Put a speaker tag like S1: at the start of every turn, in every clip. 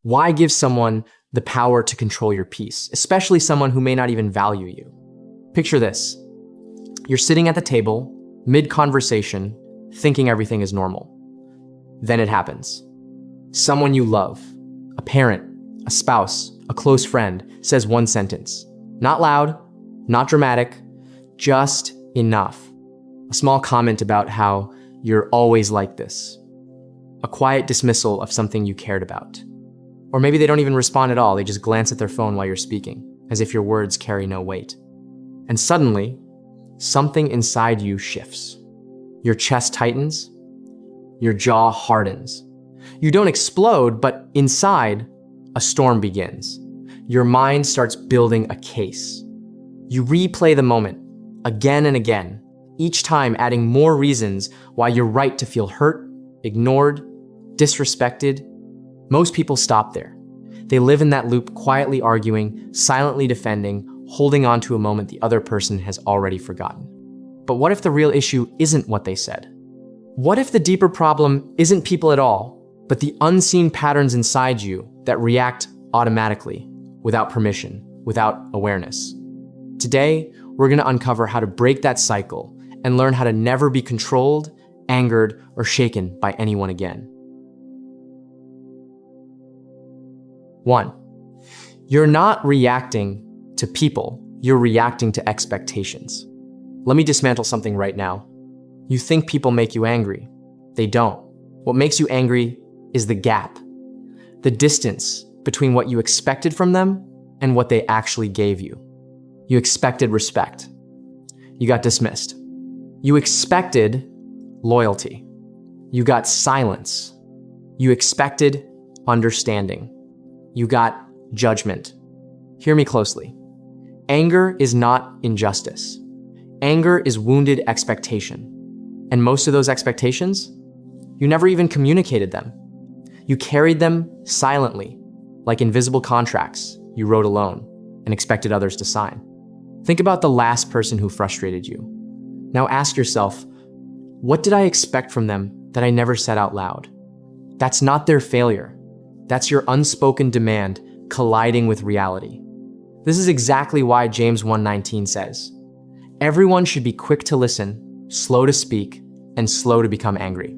S1: Why give someone the power to control your peace, especially someone who may not even value you? Picture this. You're sitting at the table, mid-conversation, thinking everything is normal. Then it happens. Someone you love, a parent, a spouse, a close friend, says one sentence. Not loud, not dramatic, just enough. A small comment about how you're always like this. A quiet dismissal of something you cared about. Or maybe they don't even respond at all, they just glance at their phone while you're speaking, as if your words carry no weight. And suddenly, something inside you shifts. Your chest tightens, your jaw hardens. You don't explode, but inside, a storm begins. Your mind starts building a case. You replay the moment, again and again, each time adding more reasons why you're right to feel hurt, ignored, disrespected. Most people stop there. They live in that loop, quietly arguing, silently defending, holding on to a moment the other person has already forgotten. But what if the real issue isn't what they said? What if the deeper problem isn't people at all, but the unseen patterns inside you that react automatically, without permission, without awareness? Today, we're going to uncover how to break that cycle and learn how to never be controlled, angered, or shaken by anyone again. 1. You're not reacting to people, you're reacting to expectations. Let me dismantle something right now. You think people make you angry. They don't. What makes you angry is the gap, the distance between what you expected from them and what they actually gave you. You expected respect. You got dismissed. You expected loyalty. You got silence. You expected understanding. You got judgment. Hear me closely. Anger is not injustice. Anger is wounded expectation. And most of those expectations, you never even communicated them. You carried them silently, like invisible contracts you wrote alone and expected others to sign. Think about the last person who frustrated you. Now ask yourself, what did I expect from them that I never said out loud? That's not their failure. That's your unspoken demand colliding with reality. This is exactly why James 1:19 says, everyone should be quick to listen, slow to speak, and slow to become angry.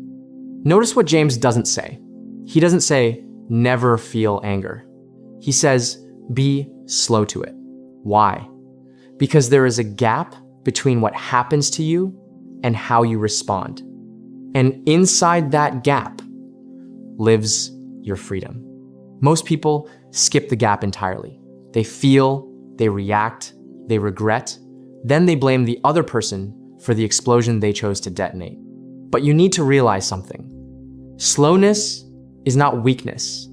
S1: Notice what James doesn't say. He doesn't say, never feel anger. He says, be slow to it. Why? Because there is a gap between what happens to you and how you respond. And inside that gap lives your freedom. Most people skip the gap entirely. They feel, they react, they regret, then they blame the other person for the explosion they chose to detonate. But you need to realize something. Slowness is not weakness.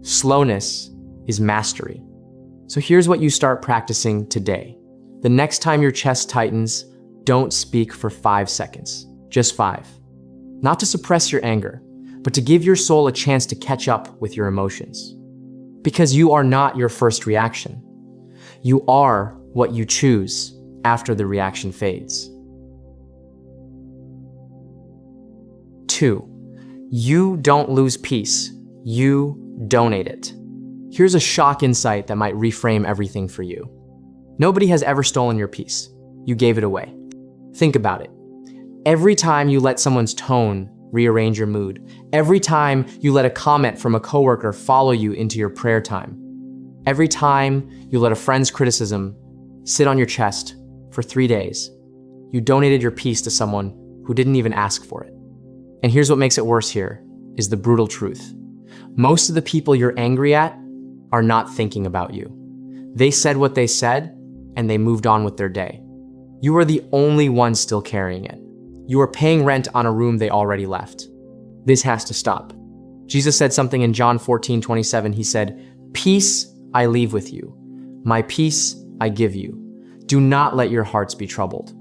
S1: Slowness is mastery. So here's what you start practicing today. The next time your chest tightens, don't speak for 5 seconds, just 5. Not to suppress your anger, but to give your soul a chance to catch up with your emotions. Because you are not your first reaction. You are what you choose after the reaction fades. 2. You don't lose peace, you donate it. Here's a shock insight that might reframe everything for you. Nobody has ever stolen your peace. You gave it away. Think about it. Every time you let someone's tone rearrange your mood, every time you let a comment from a coworker follow you into your prayer time, every time you let a friend's criticism sit on your chest for 3 days, you donated your peace to someone who didn't even ask for it. And here's what makes it worse here, is the brutal truth. Most of the people you're angry at are not thinking about you. They said what they said, and they moved on with their day. You are the only one still carrying it. You are paying rent on a room they already left. This has to stop. Jesus said something in John 14:27. He said, "Peace I leave with you. My peace I give you. Do not let your hearts be troubled."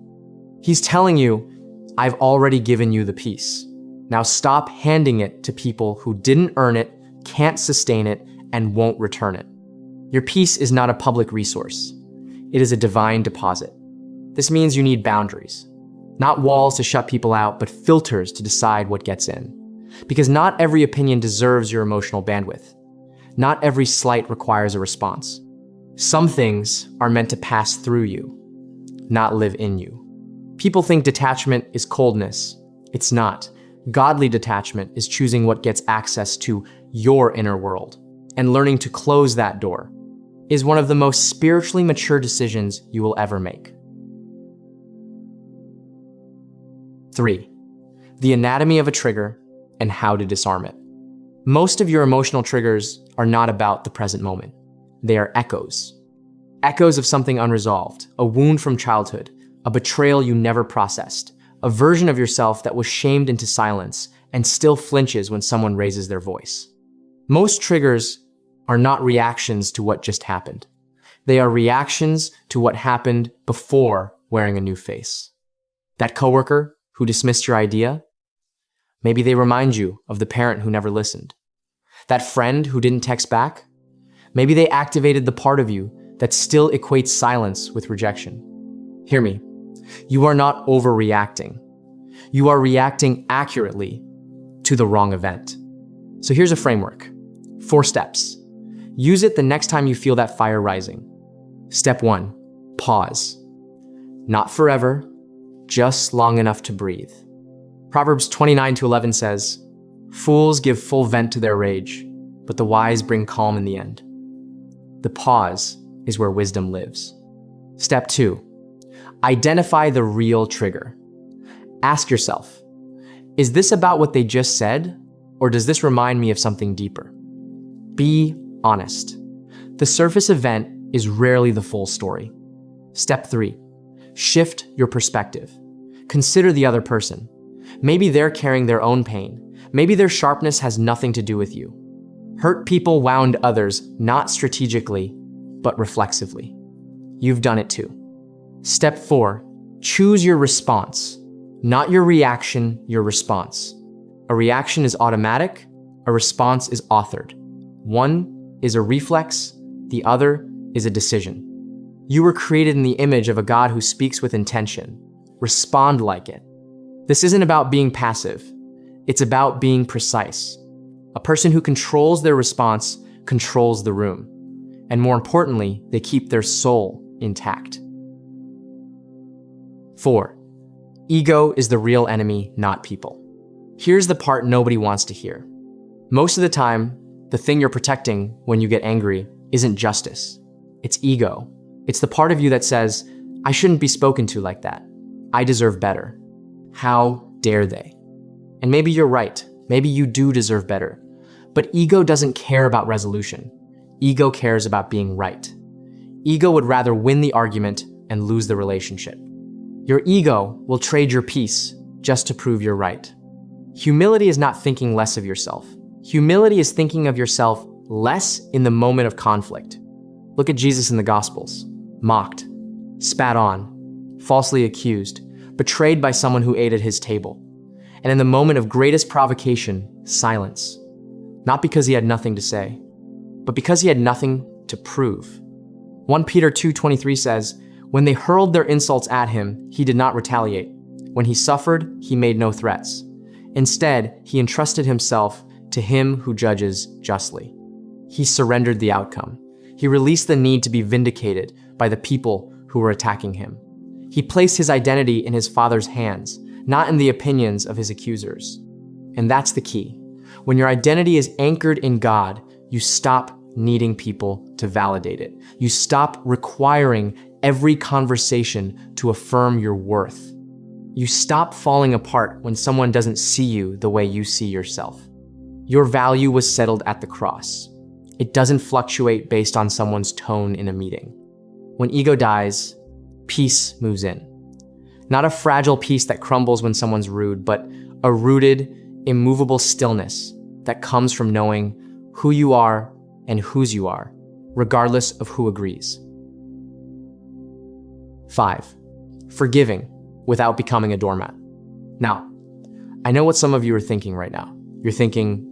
S1: He's telling you, I've already given you the peace. Now stop handing it to people who didn't earn it, can't sustain it, and won't return it. Your peace is not a public resource. It is a divine deposit. This means you need boundaries. Not walls to shut people out, but filters to decide what gets in. Because not every opinion deserves your emotional bandwidth. Not every slight requires a response. Some things are meant to pass through you, not live in you. People think detachment is coldness. It's not. Godly detachment is choosing what gets access to your inner world, and learning to close that door is one of the most spiritually mature decisions you will ever make. 3. The anatomy of a trigger and how to disarm it. Most of your emotional triggers are not about the present moment. They are echoes. Echoes of something unresolved, a wound from childhood, a betrayal you never processed, a version of yourself that was shamed into silence and still flinches when someone raises their voice. Most triggers are not reactions to what just happened. They are reactions to what happened before wearing a new face. That coworker who dismissed your idea, maybe they remind you of the parent who never listened. That friend who didn't text back, maybe they activated the part of you that still equates silence with rejection. Hear me, you are not overreacting. You are reacting accurately to the wrong event. So here's a framework. 4 steps. Use it the next time you feel that fire rising. Step 1, pause. Not forever, just long enough to breathe. Proverbs 29-11 says, "Fools give full vent to their rage, but the wise bring calm in the end." The pause is where wisdom lives. Step 2, identify the real trigger. Ask yourself, is this about what they just said, or does this remind me of something deeper? Be honest. The surface event is rarely the full story. Step 3, shift your perspective. Consider the other person. Maybe they're carrying their own pain. Maybe their sharpness has nothing to do with you. Hurt people wound others, not strategically, but reflexively. You've done it too. Step 4, choose your response. Not your reaction, your response. A reaction is automatic, a response is authored. One is a reflex, the other is a decision. You were created in the image of a God who speaks with intention. Respond like it. This isn't about being passive. It's about being precise. A person who controls their response controls the room. And more importantly, they keep their soul intact. 4. Ego is the real enemy, not people. Here's the part nobody wants to hear. Most of the time, the thing you're protecting when you get angry isn't justice. It's ego. It's the part of you that says, I shouldn't be spoken to like that. I deserve better. How dare they? And maybe you're right. Maybe you do deserve better. But ego doesn't care about resolution. Ego cares about being right. Ego would rather win the argument and lose the relationship. Your ego will trade your peace just to prove you're right. Humility is not thinking less of yourself. Humility is thinking of yourself less in the moment of conflict. Look at Jesus in the Gospels. Mocked, spat on, falsely accused, betrayed by someone who ate at his table. And in the moment of greatest provocation, silence. Not because he had nothing to say, but because he had nothing to prove. 1 Peter 2:23 says, when they hurled their insults at him, he did not retaliate. When he suffered, he made no threats. Instead, he entrusted himself to him who judges justly. He surrendered the outcome. He released the need to be vindicated by the people who were attacking him. He placed his identity in his Father's hands, not in the opinions of his accusers. And that's the key. When your identity is anchored in God, you stop needing people to validate it. You stop requiring every conversation to affirm your worth. You stop falling apart when someone doesn't see you the way you see yourself. Your value was settled at the cross. It doesn't fluctuate based on someone's tone in a meeting. When ego dies, peace moves in. Not a fragile peace that crumbles when someone's rude, but a rooted, immovable stillness that comes from knowing who you are and whose you are, regardless of who agrees. 5. Forgiving without becoming a doormat. Now, I know what some of you are thinking right now. You're thinking,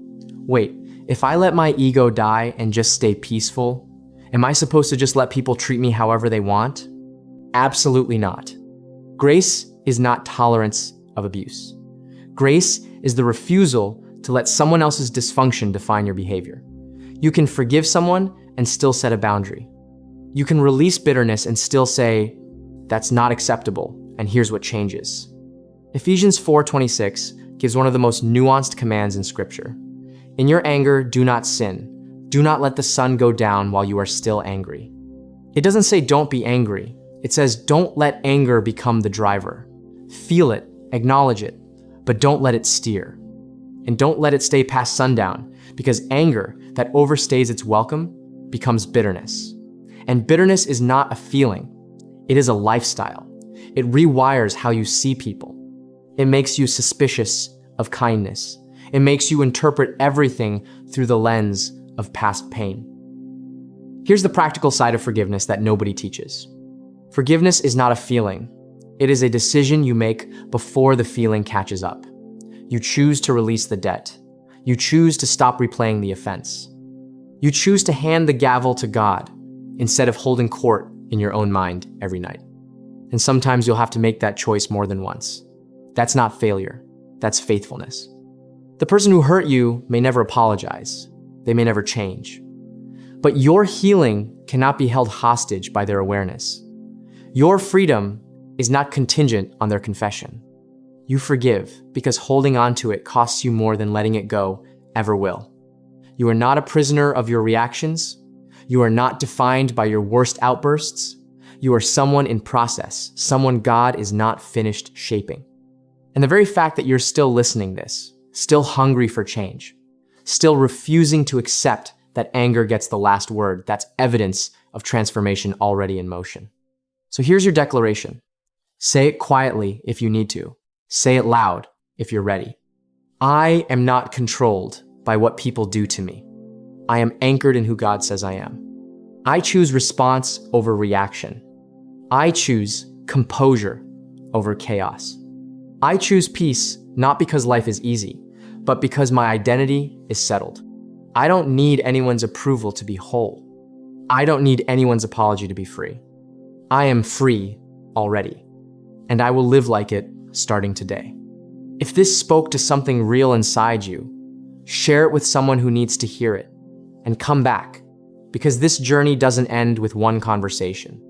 S1: wait, if I let my ego die and just stay peaceful, am I supposed to just let people treat me however they want? Absolutely not. Grace is not tolerance of abuse. Grace is the refusal to let someone else's dysfunction define your behavior. You can forgive someone and still set a boundary. You can release bitterness and still say, that's not acceptable, and here's what changes. Ephesians 4:26 gives one of the most nuanced commands in Scripture. In your anger, do not sin. Do not let the sun go down while you are still angry. It doesn't say don't be angry. It says don't let anger become the driver. Feel it, acknowledge it, but don't let it steer. And don't let it stay past sundown, because anger that overstays its welcome becomes bitterness. And bitterness is not a feeling. It is a lifestyle. It rewires how you see people. It makes you suspicious of kindness. It makes you interpret everything through the lens of past pain. Here's the practical side of forgiveness that nobody teaches. Forgiveness is not a feeling. It is a decision you make before the feeling catches up. You choose to release the debt. You choose to stop replaying the offense. You choose to hand the gavel to God instead of holding court in your own mind every night. And sometimes you'll have to make that choice more than once. That's not failure. That's faithfulness. The person who hurt you may never apologize. They may never change. But your healing cannot be held hostage by their awareness. Your freedom is not contingent on their confession. You forgive because holding on to it costs you more than letting it go ever will. You are not a prisoner of your reactions. You are not defined by your worst outbursts. You are someone in process, someone God is not finished shaping. And the very fact that you're still listening this, still hungry for change, still refusing to accept that anger gets the last word, that's evidence of transformation already in motion. So here's your declaration. Say it quietly if you need to. Say it loud if you're ready. I am not controlled by what people do to me. I am anchored in who God says I am. I choose response over reaction. I choose composure over chaos. I choose peace not because life is easy, but because my identity is settled. I don't need anyone's approval to be whole. I don't need anyone's apology to be free. I am free already, and I will live like it starting today. If this spoke to something real inside you, share it with someone who needs to hear it, and come back, because this journey doesn't end with one conversation.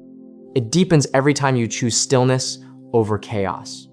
S1: It deepens every time you choose stillness over chaos.